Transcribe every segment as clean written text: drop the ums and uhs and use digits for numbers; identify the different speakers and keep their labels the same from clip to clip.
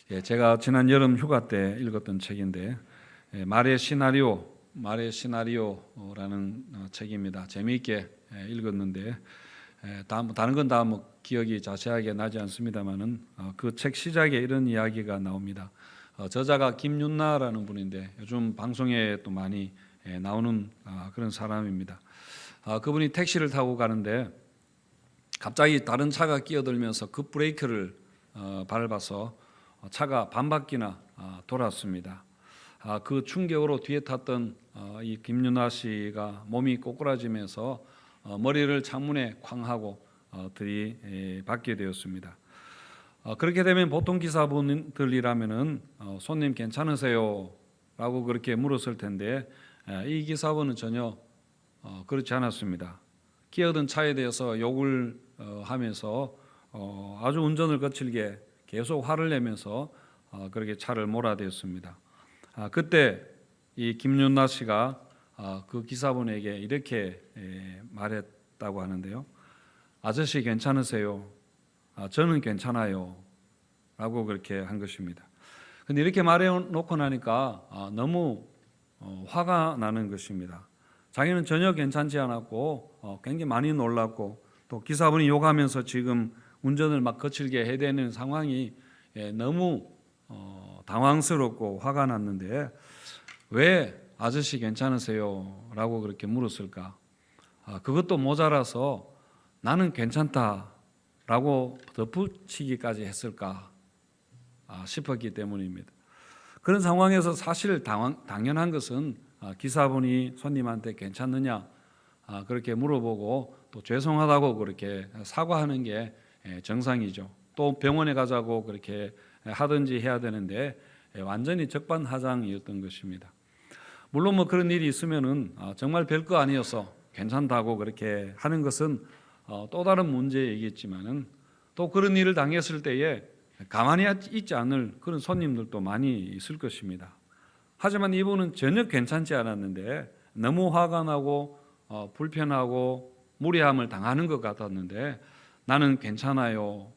Speaker 1: 제가 지난 여름 휴가 때 읽었던 책인데 말의 시나리오라는 책입니다. 재미있게 읽었는데 다른 건 다 기억이 자세하게 나지 않습니다만은 그 책 시작에 이런 이야기가 나옵니다. 저자가 김윤나라는 분인데 요즘 방송에 또 많이 나오는 그런 사람입니다. 그분이 택시를 타고 가는데 갑자기 다른 차가 끼어들면서 급 브레이크를 밟아서 차가 반바퀴나 돌았습니다. 그 충격으로 뒤에 탔던 이 김윤아 씨가 몸이 꼬꾸라지면서 머리를 창문에 쾅 하고 들이받게 되었습니다. 그렇게 되면 보통 기사분들이라면은 손님 괜찮으세요? 라고 그렇게 물었을 텐데 이 기사분은 전혀 그렇지 않았습니다. 끼어든 차에 대해서 욕을 하면서 아주 운전을 거칠게 계속 화를 내면서 그렇게 차를 몰아대었습니다. 그때 이 김윤나 씨가 그 기사분에게 이렇게 말했다고 하는데요. 아저씨 괜찮으세요? 저는 괜찮아요. 라고 그렇게 한 것입니다. 근데 이렇게 말해놓고 나니까 너무 화가 나는 것입니다. 자기는 전혀 괜찮지 않았고 굉장히 많이 놀랐고 또 기사분이 욕하면서 지금 운전을 막 거칠게 해대는 상황이 너무 당황스럽고 화가 났는데 왜 아저씨 괜찮으세요? 라고 그렇게 물었을까? 그것도 모자라서 나는 괜찮다라고 덧붙이기까지 했을까 싶었기 때문입니다. 그런 상황에서 사실 당연한 것은 기사분이 손님한테 괜찮느냐 그렇게 물어보고 또 죄송하다고 그렇게 사과하는 게 정상이죠. 또 병원에 가자고 그렇게 하든지 해야 되는데 완전히 적반하장이었던 것입니다. 물론 그런 일이 있으면은 정말 별거 아니어서 괜찮다고 그렇게 하는 것은 또 다른 문제이겠지만은 또 그런 일을 당했을 때에 가만히 있지 않을 그런 손님들도 많이 있을 것입니다. 하지만 이분은 전혀 괜찮지 않았는데 너무 화가 나고 불편하고 무례함을 당하는 것 같았는데 나는 괜찮아요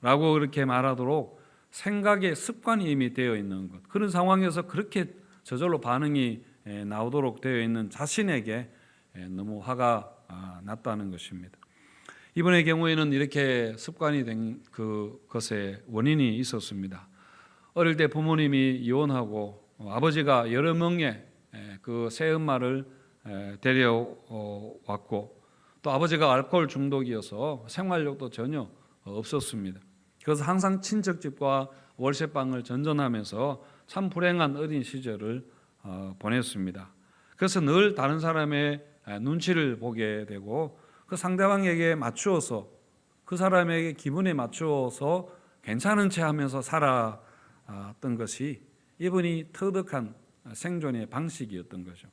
Speaker 1: 라고 그렇게 말하도록 생각의 습관이 이미 되어 있는 것, 그런 상황에서 그렇게 저절로 반응이 나오도록 되어 있는 자신에게 너무 화가 났다는 것입니다. 이분의 경우에는 이렇게 습관이 된 그것에 원인이 있었습니다. 어릴 때 부모님이 이혼하고 아버지가 여러 명의 그 새엄마를 데려왔고 또 아버지가 알코올 중독이어서 생활력도 전혀 없었습니다. 그래서 항상 친척집과 월세방을 전전하면서 참 불행한 어린 시절을 보냈습니다. 그래서 늘 다른 사람의 눈치를 보게 되고 그 상대방에게 맞추어서 그 사람에게 기분에 맞추어서 괜찮은 체 하면서 살았던 것이 이분이 터득한 생존의 방식이었던 거죠.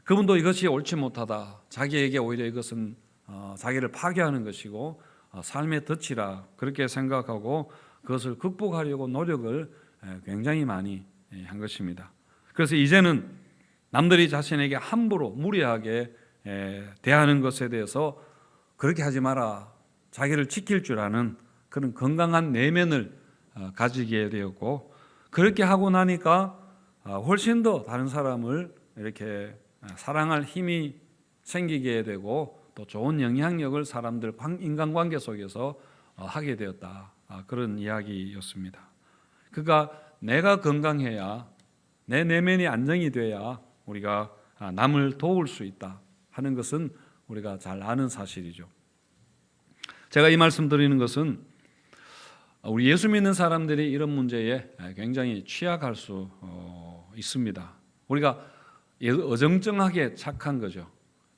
Speaker 1: 그분도 이것이 옳지 못하다, 자기에게 오히려 이것은 자기를 파괴하는 것이고 삶의 덫이라 그렇게 생각하고 그것을 극복하려고 노력을 굉장히 많이 한 것입니다. 그래서 이제는 남들이 자신에게 함부로 무례하게 대하는 것에 대해서 그렇게 하지 마라, 자기를 지킬 줄 아는 그런 건강한 내면을 가지게 되었고 그렇게 하고 나니까 훨씬 더 다른 사람을 이렇게 사랑할 힘이 생기게 되고 또 좋은 영향력을 사람들 인간관계 속에서 하게 되었다, 그런 이야기였습니다. 그러니까 내가 건강해야 내 내면이 안정이 돼야 우리가 남을 도울 수 있다 하는 것은 우리가 잘 아는 사실이죠. 제가 이 말씀 드리는 것은 우리 예수 믿는 사람들이 이런 문제에 굉장히 취약할 수 있습니다. 우리가 어정쩡하게 착한 거죠.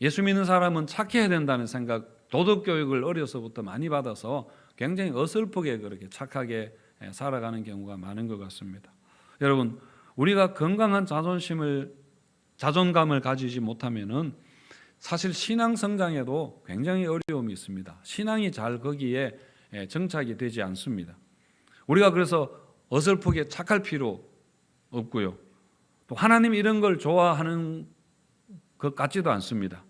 Speaker 1: 예수 믿는 사람은 착해야 된다는 생각, 도덕 교육을 어려서부터 많이 받아서 굉장히 어설프게 그렇게 착하게 살아가는 경우가 많은 것 같습니다. 여러분, 우리가 건강한 자존감을 가지지 못하면은 사실 신앙 성장에도 굉장히 어려움이 있습니다. 신앙이 잘 거기에 정착이 되지 않습니다. 우리가 그래서 어설프게 착할 필요 없고요. 또 하나님이 이런 걸 좋아하는 것 같지도 않습니다.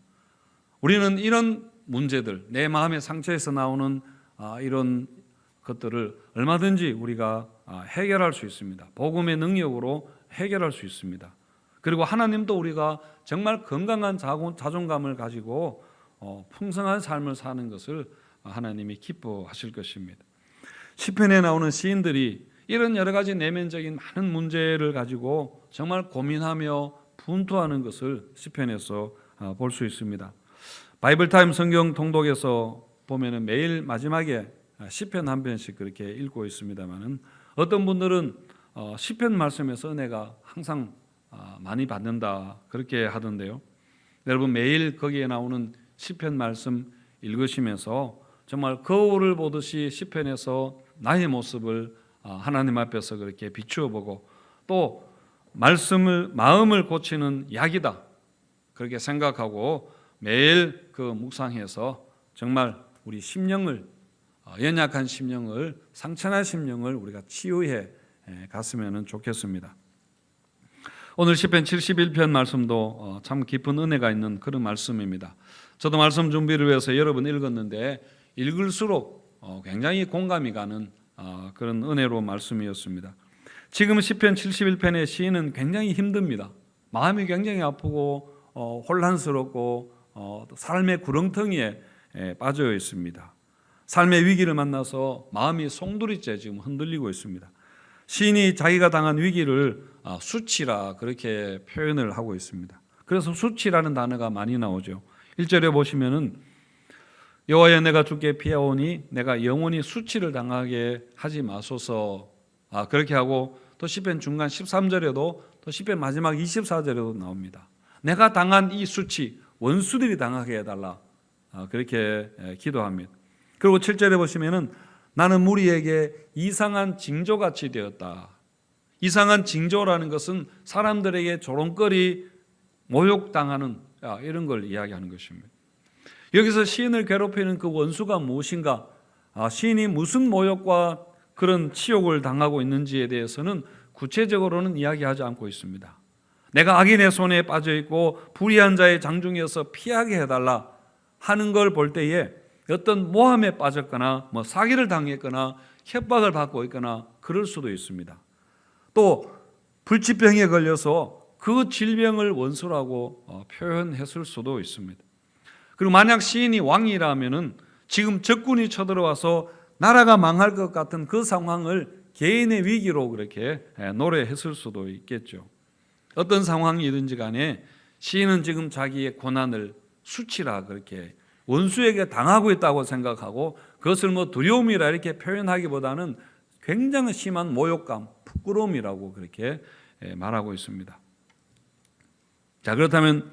Speaker 1: 우리는 이런 문제들, 내 마음의 상처에서 나오는 이런 것들을 얼마든지 우리가 해결할 수 있습니다. 복음의 능력으로 해결할 수 있습니다. 그리고 하나님도 우리가 정말 건강한 자존감을 가지고 풍성한 삶을 사는 것을 하나님이 기뻐하실 것입니다. 시편에 나오는 시인들이 이런 여러 가지 내면적인 많은 문제를 가지고 정말 고민하며 분투하는 것을 시편에서 볼 수 있습니다. 바이블타임 성경 통독에서 보면은 매일 마지막에 시편 한 편씩 그렇게 읽고 있습니다만은 어떤 분들은 시편 말씀에서 은혜가 항상 많이 받는다 그렇게 하던데요. 여러분 매일 거기에 나오는 시편 말씀 읽으시면서 정말 거울을 보듯이 시편에서 나의 모습을 하나님 앞에서 그렇게 비추어 보고 또 마음을 고치는 약이다 그렇게 생각하고 매일 그 묵상해서 정말 우리 심령을 연약한 심령을 상처난 심령을 우리가 치유해 갔으면 좋겠습니다. 오늘 시편 71편 말씀도 참 깊은 은혜가 있는 그런 말씀입니다. 저도 말씀 준비를 위해서 여러 번 읽었는데 읽을수록 굉장히 공감이 가는 그런 은혜로운 말씀이었습니다. 지금 시편 71편의 시인은 굉장히 힘듭니다. 마음이 굉장히 아프고 혼란스럽고 삶의 구렁텅이에 빠져 있습니다. 삶의 위기를 만나서 마음이 송두리째 지금 흔들리고 있습니다. 시인이 자기가 당한 위기를 수치라 그렇게 표현을 하고 있습니다. 그래서 수치라는 단어가 많이 나오죠. 1절에 보시면은 여호와여 내가 주께 피하오니 내가 영원히 수치를 당하게 하지 마소서 그렇게 하고 또 시편 중간 13절에도 또 시편 마지막 24절에도 나옵니다. 내가 당한 이 수치 원수들이 당하게 해달라 그렇게 기도합니다. 그리고 7절에 보시면은 나는 무리에게 이상한 징조같이 되었다. 이상한 징조라는 것은 사람들에게 조롱거리 모욕당하는 이런 걸 이야기하는 것입니다. 여기서 시인을 괴롭히는 그 원수가 무엇인가, 시인이 무슨 모욕과 그런 치욕을 당하고 있는지에 대해서는 구체적으로는 이야기하지 않고 있습니다. 내가 악인의 손에 빠져 있고 불의한 자의 장중에서 피하게 해달라 하는 걸 볼 때에 어떤 모함에 빠졌거나 사기를 당했거나 협박을 받고 있거나 그럴 수도 있습니다. 또 불치병에 걸려서 그 질병을 원수라고 표현했을 수도 있습니다. 그리고 만약 시인이 왕이라면은 지금 적군이 쳐들어와서 나라가 망할 것 같은 그 상황을 개인의 위기로 그렇게 노래했을 수도 있겠죠. 어떤 상황이든지 간에 시인은 지금 자기의 고난을 수치라 그렇게 원수에게 당하고 있다고 생각하고 그것을 두려움이라 이렇게 표현하기보다는 굉장히 심한 모욕감, 부끄러움이라고 그렇게 말하고 있습니다. 자, 그렇다면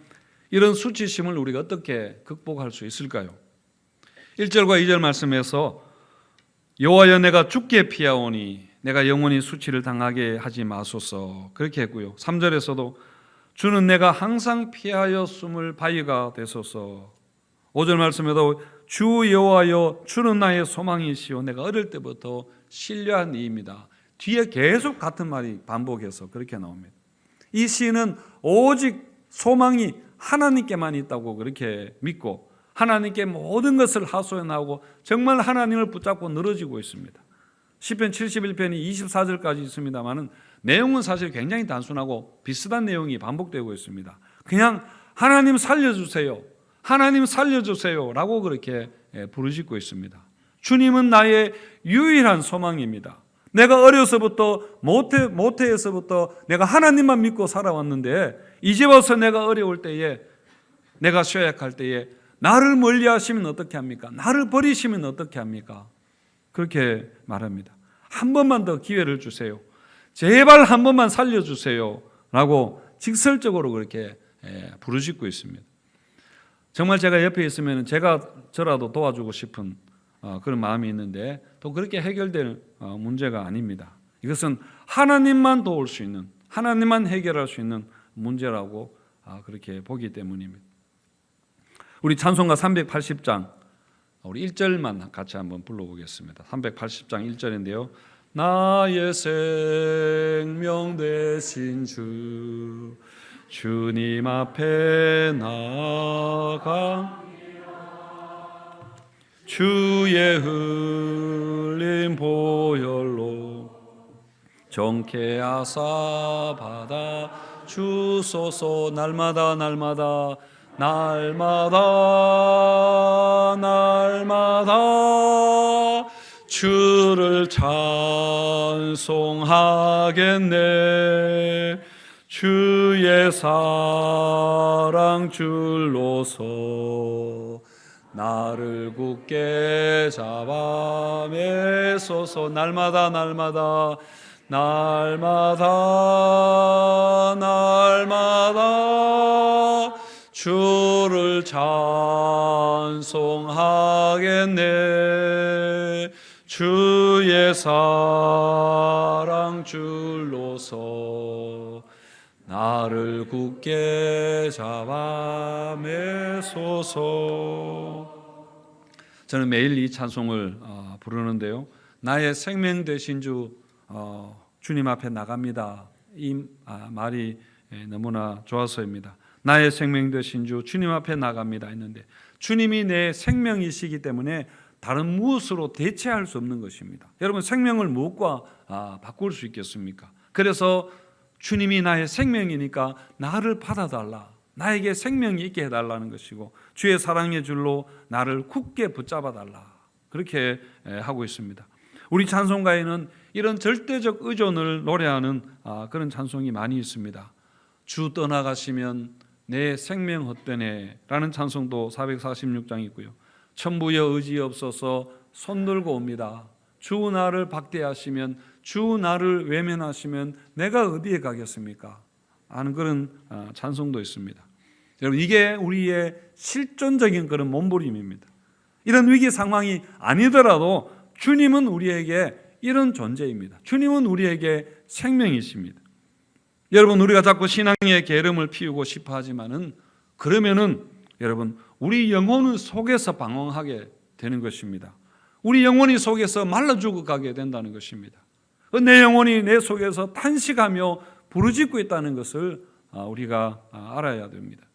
Speaker 1: 이런 수치심을 우리가 어떻게 극복할 수 있을까요? 1절과 2절 말씀에서 여호와여 내가 주께 피하오니 내가 영원히 수치를 당하게 하지 마소서 그렇게 했고요. 3절에서도 주는 내가 항상 피하여 숨을 바위가 되소서. 5절 말씀에도 주 여호와여 주는 나의 소망이시오 내가 어릴 때부터 신뢰한 이입니다. 뒤에 계속 같은 말이 반복해서 그렇게 나옵니다. 이 시인은 오직 소망이 하나님께만 있다고 그렇게 믿고 하나님께 모든 것을 하소연하고 정말 하나님을 붙잡고 늘어지고 있습니다. 시편 71편이 24절까지 있습니다만은 내용은 사실 굉장히 단순하고 비슷한 내용이 반복되고 있습니다. 그냥 하나님 살려주세요, 하나님 살려주세요 라고 그렇게 부르짖고 있습니다. 주님은 나의 유일한 소망입니다. 내가 어려서부터 모태에서부터 내가 하나님만 믿고 살아왔는데 이제 와서 내가 어려울 때에 내가 쇠약할 때에 나를 멀리하시면 어떻게 합니까? 나를 버리시면 어떻게 합니까? 그렇게 말합니다. 한 번만 더 기회를 주세요. 제발 한 번만 살려주세요 라고 직설적으로 그렇게 부르짖고 있습니다. 정말 제가 옆에 있으면 저라도 도와주고 싶은 그런 마음이 있는데 또 그렇게 해결될 문제가 아닙니다. 이것은 하나님만 도울 수 있는, 하나님만 해결할 수 있는 문제라고 그렇게 보기 때문입니다. 우리 찬송가 380장 우리 1절만 같이 한번 불러보겠습니다. 380장 1절인데요. 나의 생명 되신 주 주님 앞에 나가 주의 흘린 보혈로 정케 하사 받아 주소서. 날마다 날마다 날마다 날마다 주를 찬송하겠네. 주의 사랑 줄로서 나를 굳게 잡아 매소서. 날마다 날마다 날마다 날마다 주를 찬송하겠네. 주의 사랑 줄로서 나를 굳게 잡아 매소서. 저는 매일 이 찬송을 부르는데요, 나의 생명 되신 주 주님 앞에 나갑니다. 이 말이 너무나 좋아서입니다. 나의 생명 되신 주 주님 앞에 나갑니다 했는데, 주님이 내 생명이시기 때문에 다른 무엇으로 대체할 수 없는 것입니다. 여러분, 생명을 무엇과 바꿀 수 있겠습니까? 그래서 주님이 나의 생명이니까 나를 받아달라, 나에게 생명이 있게 해달라는 것이고, 주의 사랑의 줄로 나를 굳게 붙잡아달라, 그렇게 하고 있습니다. 우리 찬송가에는 이런 절대적 의존을 노래하는 그런 찬송이 많이 있습니다. 주 떠나가시면 내 생명 헛되네 라는 찬송도 446장 있고요. 천부여 의지 없어서 손들고 옵니다. 주 나를 박대하시면, 주 나를 외면하시면 내가 어디에 가겠습니까? 하는 그런 찬송도 있습니다. 여러분, 이게 우리의 실존적인 그런 몸부림입니다. 이런 위기 상황이 아니더라도 주님은 우리에게 이런 존재입니다. 주님은 우리에게 생명이십니다. 여러분, 우리가 자꾸 신앙의 게으름을 피우고 싶어 하지만은, 그러면은 여러분, 우리 영혼은 속에서 방황하게 되는 것입니다. 우리 영혼이 속에서 말라 죽어가게 된다는 것입니다. 내 영혼이 내 속에서 탄식하며 부르짖고 있다는 것을 우리가 알아야 됩니다.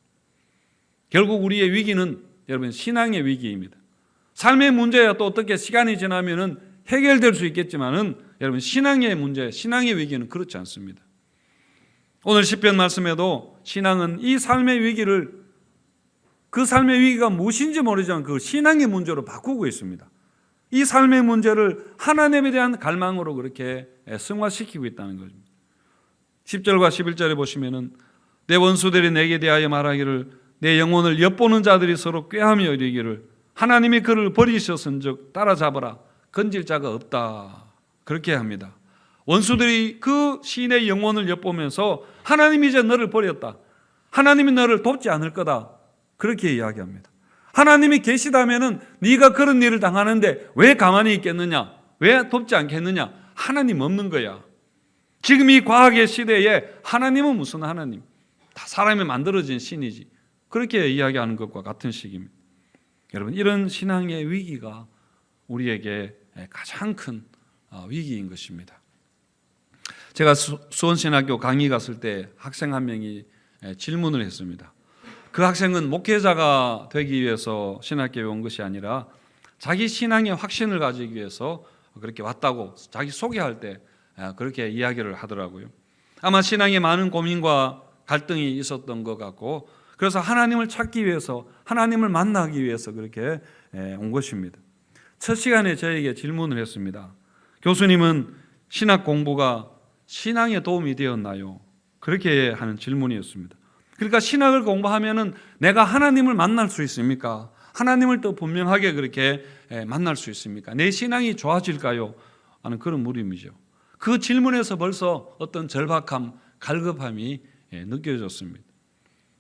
Speaker 1: 결국 우리의 위기는 여러분 신앙의 위기입니다. 삶의 문제야 또 어떻게 시간이 지나면은 해결될 수 있겠지만은, 여러분 신앙의 문제, 신앙의 위기는 그렇지 않습니다. 오늘 시편 말씀에도 신앙은 이 삶의 위기를, 그 삶의 위기가 무엇인지 모르지만 그 신앙의 문제로 바꾸고 있습니다. 이 삶의 문제를 하나님에 대한 갈망으로 그렇게 승화시키고 있다는 겁니다. 10절과 11절에 보시면은, 내 원수들이 내게 대하여 말하기를, 내 영혼을 엿보는 자들이 서로 꾀하며 이르기를, 하나님이 그를 버리셨은즉 따라잡아라, 건질 자가 없다, 그렇게 합니다. 원수들이 그 시인의 영혼을 엿보면서 하나님이 이제 너를 버렸다, 하나님이 너를 돕지 않을 거다, 그렇게 이야기합니다. 하나님이 계시다면은 네가 그런 일을 당하는데 왜 가만히 있겠느냐, 왜 돕지 않겠느냐? 하나님 없는 거야. 지금 이 과학의 시대에 하나님은 무슨 하나님? 다 사람이 만들어진 신이지, 그렇게 이야기하는 것과 같은 식입니다. 여러분, 이런 신앙의 위기가 우리에게 가장 큰 위기인 것입니다. 제가 수원신학교 강의 갔을 때 학생 한 명이 질문을 했습니다. 그 학생은 목회자가 되기 위해서 신학교에 온 것이 아니라 자기 신앙의 확신을 가지기 위해서 그렇게 왔다고 자기 소개할 때 그렇게 이야기를 하더라고요. 아마 신앙에 많은 고민과 갈등이 있었던 것 같고, 그래서 하나님을 찾기 위해서, 하나님을 만나기 위해서 그렇게 온 것입니다. 첫 시간에 저에게 질문을 했습니다. 교수님은 신학 공부가 신앙에 도움이 되었나요? 그렇게 하는 질문이었습니다. 그러니까 신학을 공부하면은 내가 하나님을 만날 수 있습니까? 하나님을 더 분명하게 그렇게 만날 수 있습니까? 내 신앙이 좋아질까요? 하는 그런 물음이죠. 그 질문에서 벌써 어떤 절박함, 갈급함이 느껴졌습니다.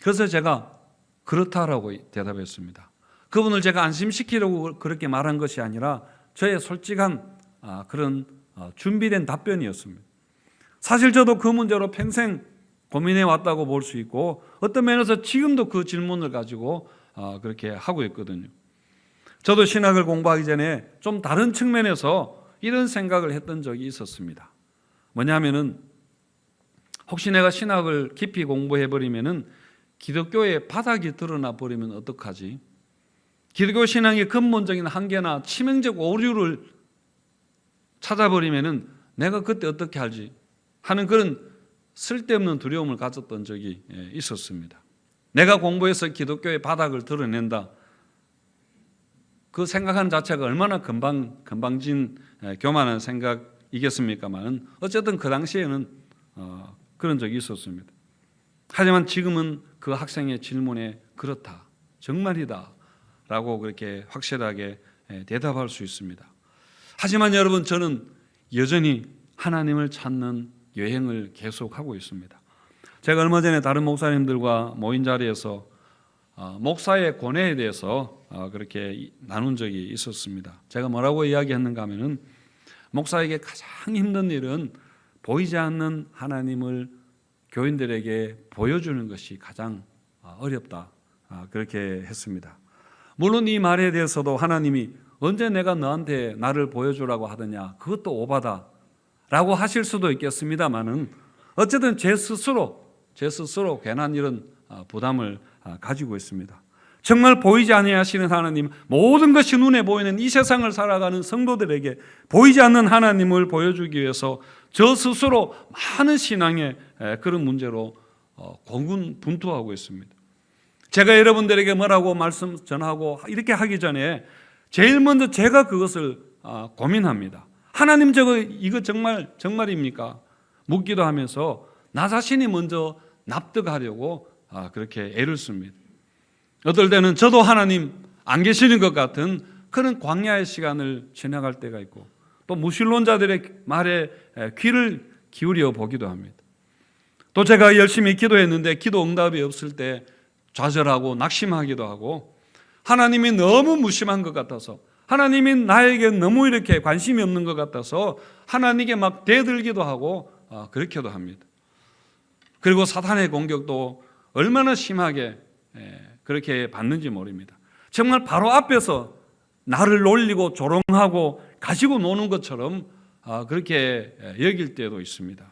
Speaker 1: 그래서 제가 그렇다라고 대답했습니다. 그분을 제가 안심시키려고 그렇게 말한 것이 아니라 저의 솔직한 그런 준비된 답변이었습니다. 사실 저도 그 문제로 평생 고민해 왔다고 볼 수 있고, 어떤 면에서 지금도 그 질문을 가지고 그렇게 하고 있거든요. 저도 신학을 공부하기 전에 좀 다른 측면에서 이런 생각을 했던 적이 있었습니다. 뭐냐면은, 혹시 내가 신학을 깊이 공부해버리면은 기독교의 바닥이 드러나 버리면 어떡하지? 기독교 신앙의 근본적인 한계나 치명적 오류를 찾아버리면은 내가 그때 어떻게 할지, 하는 그런 쓸데없는 두려움을 가졌던 적이 있었습니다. 내가 공부해서 기독교의 바닥을 드러낸다. 그 생각하는 자체가 얼마나 건방진 교만한 생각이겠습니까만 어쨌든 그 당시에는 그런 적이 있었습니다. 하지만 지금은 그 학생의 질문에 그렇다, 정말이다 라고 그렇게 확실하게 대답할 수 있습니다. 하지만 여러분, 저는 여전히 하나님을 찾는 여행을 계속하고 있습니다. 제가 얼마 전에 다른 목사님들과 모인 자리에서 목사의 고뇌에 대해서 그렇게 나눈 적이 있었습니다. 제가 뭐라고 이야기했는가 하면은 목사에게 가장 힘든 일은 보이지 않는 하나님을 교인들에게 보여주는 것이 가장 어렵다, 그렇게 했습니다. 물론 이 말에 대해서도 하나님이 언제 내가 너한테 나를 보여주라고 하더냐, 그것도 오바다 라고 하실 수도 있겠습니다만은 어쨌든 제 스스로 괜한 이런 부담을 가지고 있습니다. 정말 보이지 아니하시는 하나님, 모든 것이 눈에 보이는 이 세상을 살아가는 성도들에게 보이지 않는 하나님을 보여주기 위해서 저 스스로 많은 신앙의 그런 문제로 고군분투하고 있습니다. 제가 여러분들에게 뭐라고 말씀 전하고 이렇게 하기 전에 제일 먼저 제가 그것을 고민합니다. 하나님, 이거 정말입니까? 묻기도 하면서 나 자신이 먼저 납득하려고 그렇게 애를 씁니다. 어떨 때는 저도 하나님 안 계시는 것 같은 그런 광야의 시간을 지나갈 때가 있고, 또 무신론자들의 말에 귀를 기울여 보기도 합니다. 또 제가 열심히 기도했는데 기도 응답이 없을 때 좌절하고 낙심하기도 하고, 하나님이 너무 무심한 것 같아서, 하나님이 나에게 너무 이렇게 관심이 없는 것 같아서 하나님께 막 대들기도 하고 그렇게도 합니다. 그리고 사탄의 공격도 얼마나 심하게 그렇게 받는지 모릅니다. 정말 바로 앞에서 나를 놀리고 조롱하고 가지고 노는 것처럼 그렇게 여길 때도 있습니다.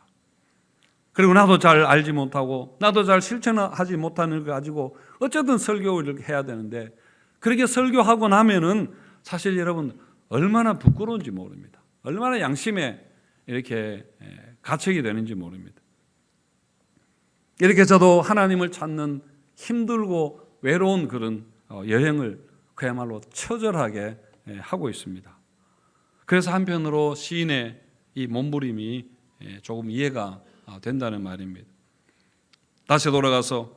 Speaker 1: 그리고 나도 잘 알지 못하고 나도 잘 실천하지 못하는 걸 가지고 어쨌든 설교를 해야 되는데, 그렇게 설교하고 나면은 사실 여러분 얼마나 부끄러운지 모릅니다. 얼마나 양심에 이렇게 가책이 되는지 모릅니다. 이렇게 저도 하나님을 찾는 힘들고 외로운 그런 여행을 그야말로 처절하게 하고 있습니다. 그래서 한편으로 시인의 이 몸부림이 조금 이해가 된다는 말입니다. 다시 돌아가서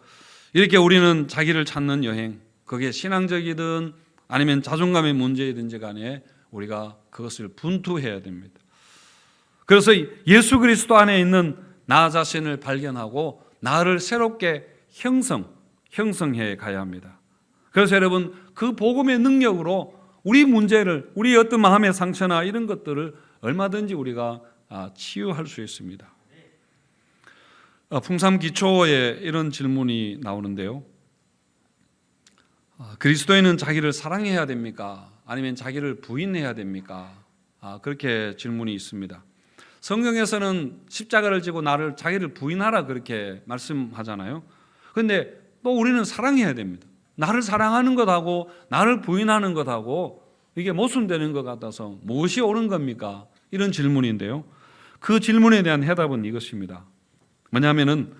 Speaker 1: 이렇게 우리는 자기를 찾는 여행, 그게 신앙적이든 아니면 자존감의 문제이든지 간에 우리가 그것을 분투해야 됩니다. 그래서 예수 그리스도 안에 있는 나 자신을 발견하고 나를 새롭게 형성해 가야 합니다. 그래서 여러분, 그 복음의 능력으로 우리 문제를, 우리 어떤 마음의 상처나 이런 것들을 얼마든지 우리가 치유할 수 있습니다. 풍삼 기초에 이런 질문이 나오는데요. 그리스도인은 자기를 사랑해야 됩니까? 아니면 자기를 부인해야 됩니까? 그렇게 질문이 있습니다. 성경에서는 십자가를 지고 자기를 부인하라 그렇게 말씀하잖아요. 그런데 또 우리는 사랑해야 됩니다. 나를 사랑하는 것하고 나를 부인하는 것하고 이게 모순되는 것 같아서 무엇이 옳은 겁니까? 이런 질문인데요. 그 질문에 대한 해답은 이것입니다. 뭐냐면은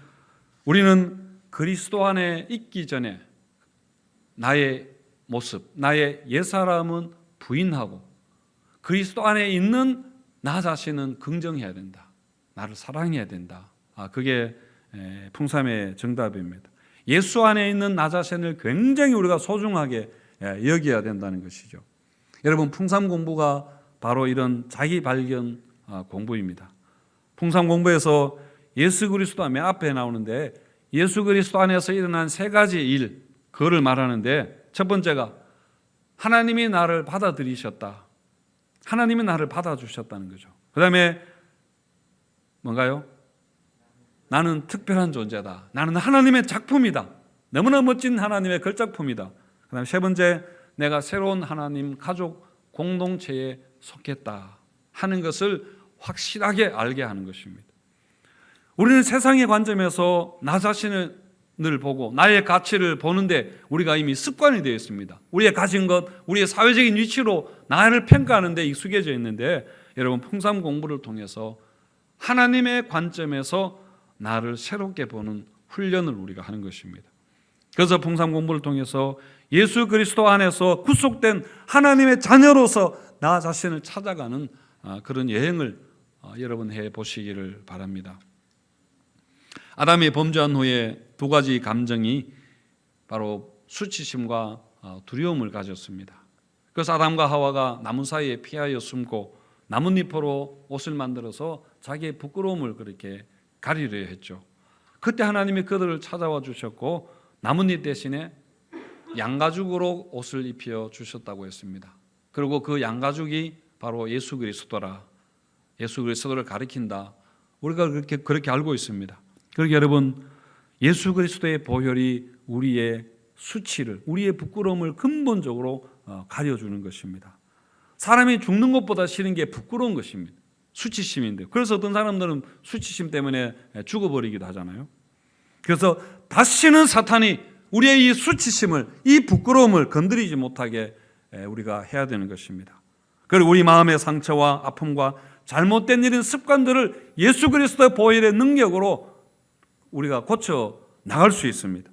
Speaker 1: 우리는 그리스도 안에 있기 전에 나의 모습, 나의 옛사람은 부인하고 그리스도 안에 있는 나 자신은 긍정해야 된다. 나를 사랑해야 된다. 그게 풍삼의 정답입니다. 예수 안에 있는 나 자신을 굉장히 우리가 소중하게 여겨야 된다는 것이죠. 여러분, 풍삼 공부가 바로 이런 자기 발견 공부입니다. 풍삼 공부에서 예수 그리스도 맨 앞에 나오는데, 예수 그리스도 안에서 일어난 세 가지 일, 그거를 말하는데, 첫 번째가 하나님이 나를 받아들이셨다. 하나님이 나를 받아주셨다는 거죠. 그 다음에 뭔가요? 나는 특별한 존재다. 나는 하나님의 작품이다. 너무나 멋진 하나님의 걸작품이다. 그 다음에 세 번째, 내가 새로운 하나님 가족 공동체에 속했다 하는 것을 확실하게 알게 하는 것입니다. 우리는 세상의 관점에서 나 자신을 보고 나의 가치를 보는데 우리가 이미 습관이 되어 있습니다. 우리의 가진 것, 우리의 사회적인 위치로 나를 평가하는 데 익숙해져 있는데, 여러분, 풍삼 공부를 통해서 하나님의 관점에서 나를 새롭게 보는 훈련을 우리가 하는 것입니다. 그래서 풍상 공부를 통해서 예수 그리스도 안에서 구속된 하나님의 자녀로서 나 자신을 찾아가는 그런 여행을 여러분 해보시기를 바랍니다. 아담이 범죄한 후에 두 가지 감정이 바로 수치심과 두려움을 가졌습니다. 그래서 아담과 하와가 나무 사이에 피하여 숨고 나뭇잎으로 옷을 만들어서 자기의 부끄러움을 그렇게 가리려 했죠. 그때 하나님이 그들을 찾아와 주셨고 나뭇잎 대신에 양가죽으로 옷을 입혀 주셨다고 했습니다. 그리고 그 양가죽이 바로 예수 그리스도라, 예수 그리스도를 가리킨다. 우리가 그렇게 알고 있습니다. 그러니까 여러분, 예수 그리스도의 보혈이 우리의 수치를, 우리의 부끄러움을 근본적으로 가려주는 것입니다. 사람이 죽는 것보다 싫은 게 부끄러운 것입니다. 수치심인데, 그래서 어떤 사람들은 수치심 때문에 죽어버리기도 하잖아요. 그래서 다시는 사탄이 우리의 이 수치심을, 이 부끄러움을 건드리지 못하게 우리가 해야 되는 것입니다. 그리고 우리 마음의 상처와 아픔과 잘못된 일인 습관들을 예수 그리스도의 보혈의 능력으로 우리가 고쳐 나갈 수 있습니다.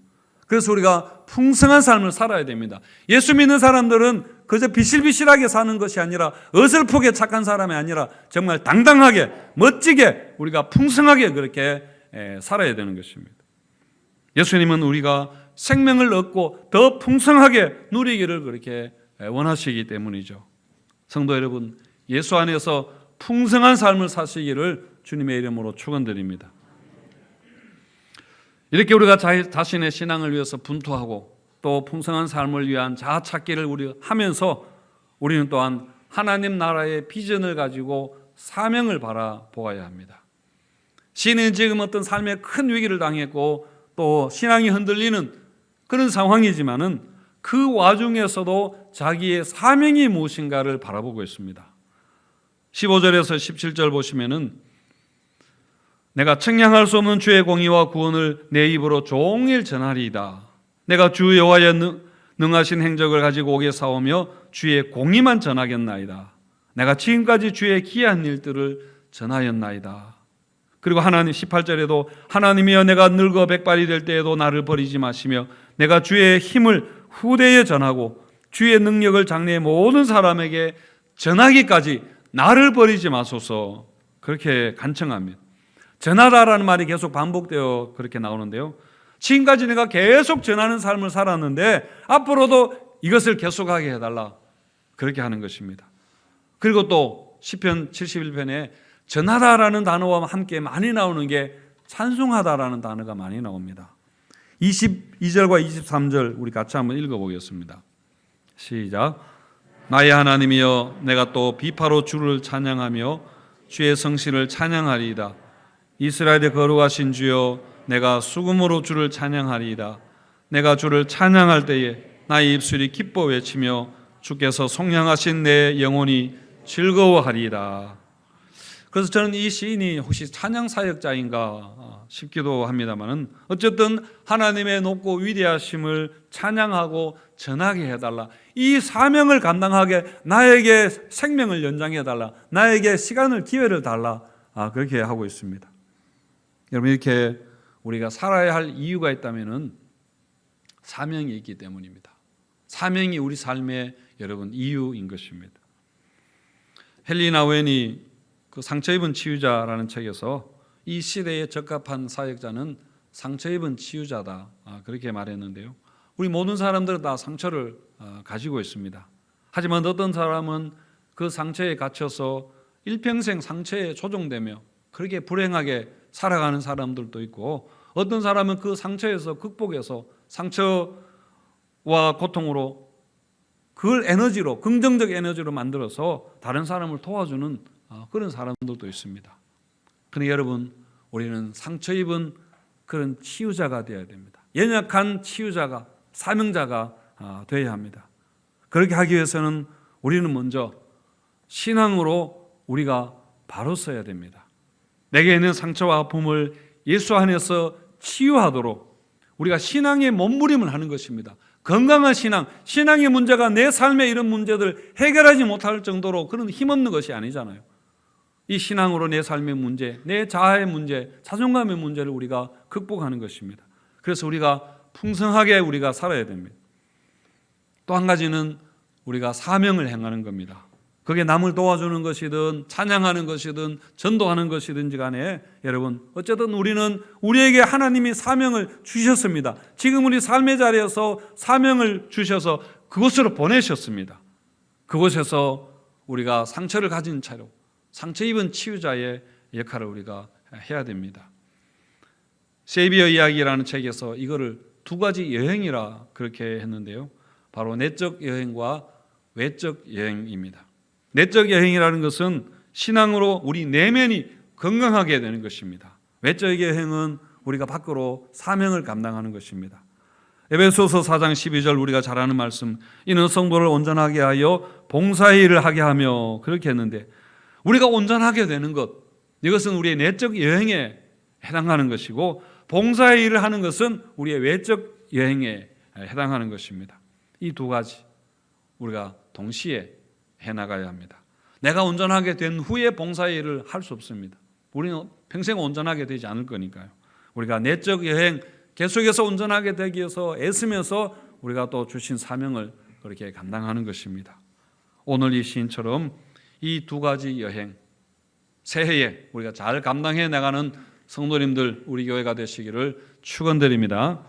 Speaker 1: 그래서 우리가 풍성한 삶을 살아야 됩니다. 예수 믿는 사람들은 그저 비실비실하게 사는 것이 아니라, 어설프게 착한 사람이 아니라 정말 당당하게 멋지게 우리가 풍성하게 그렇게 살아야 되는 것입니다. 예수님은 우리가 생명을 얻고 더 풍성하게 누리기를 그렇게 원하시기 때문이죠. 성도 여러분, 예수 안에서 풍성한 삶을 사시기를 주님의 이름으로 축원드립니다. 이렇게 우리가 자신의 신앙을 위해서 분투하고 또 풍성한 삶을 위한 자아 찾기를 우리 하면서 우리는 또한 하나님 나라의 비전을 가지고 사명을 바라보아야 합니다. 시인은 지금 어떤 삶의 큰 위기를 당했고 또 신앙이 흔들리는 그런 상황이지만은 그 와중에서도 자기의 사명이 무엇인가를 바라보고 있습니다. 15절에서 17절 보시면은 내가 청량할 수 없는 주의 공의와 구원을 내 입으로 종일 전하리이다. 내가 주 여호와의 능하신 행적을 가지고 옥에 싸우며 주의 공의만 전하겠나이다. 내가 지금까지 주의 기이한 일들을 전하였나이다. 그리고 하나님 18절에도 하나님이여 내가 늙어 백발이 될 때에도 나를 버리지 마시며 내가 주의 힘을 후대에 전하고 주의 능력을 장래의 모든 사람에게 전하기까지 나를 버리지 마소서. 그렇게 간청합니다. 전하다라는 말이 계속 반복되어 그렇게 나오는데요. 지금까지 내가 계속 전하는 삶을 살았는데 앞으로도 이것을 계속하게 해달라. 그렇게 하는 것입니다. 그리고 또 시편 71편에 전하다라는 단어와 함께 많이 나오는 게 찬송하다라는 단어가 많이 나옵니다. 22절과 23절 우리 같이 한번 읽어보겠습니다. 시작. 나의 하나님이여 내가 또 비파로 주를 찬양하며 주의 성실을 찬양하리이다. 이스라엘의 거룩하신 주여 내가 수금으로 주를 찬양하리이다. 내가 주를 찬양할 때에 나의 입술이 기뻐 외치며 주께서 속량하신 내 영혼이 즐거워하리이다. 그래서 저는 이 시인이 혹시 찬양 사역자인가 싶기도 합니다만은 어쨌든 하나님의 높고 위대하심을 찬양하고 전하게 해달라. 이 사명을 감당하게 나에게 생명을 연장해달라. 나에게 시간을 기회를 달라. 그렇게 하고 있습니다. 여러분, 이렇게 우리가 살아야 할 이유가 있다면은 사명이 있기 때문입니다. 사명이 우리 삶의 여러분 이유인 것입니다. 헨리 나우엔이 그 상처 입은 치유자라는 책에서 이 시대에 적합한 사역자는 상처 입은 치유자다. 그렇게 말했는데요. 우리 모든 사람들은 다 상처를 가지고 있습니다. 하지만 어떤 사람은 그 상처에 갇혀서 일평생 상처에 조종되며 그렇게 불행하게 살아가는 사람들도 있고, 어떤 사람은 그 상처에서 극복해서 상처와 고통으로 그걸 에너지로, 긍정적 에너지로 만들어서 다른 사람을 도와주는 그런 사람들도 있습니다. 그런데 여러분, 우리는 상처 입은 그런 치유자가 되어야 됩니다. 연약한 치유자가, 사명자가 되어야 합니다. 그렇게 하기 위해서는 우리는 먼저 신앙으로 우리가 바로 서야 됩니다. 내게 있는 상처와 아픔을 예수 안에서 치유하도록 우리가 신앙의 몸부림을 하는 것입니다. 건강한 신앙, 신앙의 문제가 내 삶의 이런 문제들 해결하지 못할 정도로 그런 힘없는 것이 아니잖아요. 이 신앙으로 내 삶의 문제, 내 자아의 문제, 자존감의 문제를 우리가 극복하는 것입니다. 그래서 우리가 풍성하게 우리가 살아야 됩니다. 또 한 가지는 우리가 사명을 행하는 겁니다. 그게 남을 도와주는 것이든 찬양하는 것이든 전도하는 것이든지 간에 여러분 어쨌든 우리는 우리에게 하나님이 사명을 주셨습니다. 지금 우리 삶의 자리에서 사명을 주셔서 그곳으로 보내셨습니다. 그곳에서 우리가 상처를 가진 채로 상처 입은 치유자의 역할을 우리가 해야 됩니다. 세비어 이야기라는 책에서 이거를 두 가지 여행이라 그렇게 했는데요. 바로 내적 여행과 외적 여행입니다. 내적 여행이라는 것은 신앙으로 우리 내면이 건강하게 되는 것입니다. 외적 여행은 우리가 밖으로 사명을 감당하는 것입니다. 에베소서 4장 12절 우리가 잘 아는 말씀, 이는 성도를 온전하게 하여 봉사의 일을 하게 하며 그렇게 했는데 우리가 온전하게 되는 것, 이것은 우리의 내적 여행에 해당하는 것이고 봉사의 일을 하는 것은 우리의 외적 여행에 해당하는 것입니다. 이 두 가지 우리가 동시에 해나가야 합니다. 내가 온전하게 된 후에 봉사의 일을 할 수 없습니다. 우리는 평생 온전하게 되지 않을 거니까요. 우리가 내적 여행 계속해서 온전하게 되기 위해서 애쓰면서 우리가 또 주신 사명을 그렇게 감당하는 것입니다. 오늘 이 시인처럼 이 두 가지 여행 새해에 우리가 잘 감당해 나가는 성도님들 우리 교회가 되시기를 축원드립니다.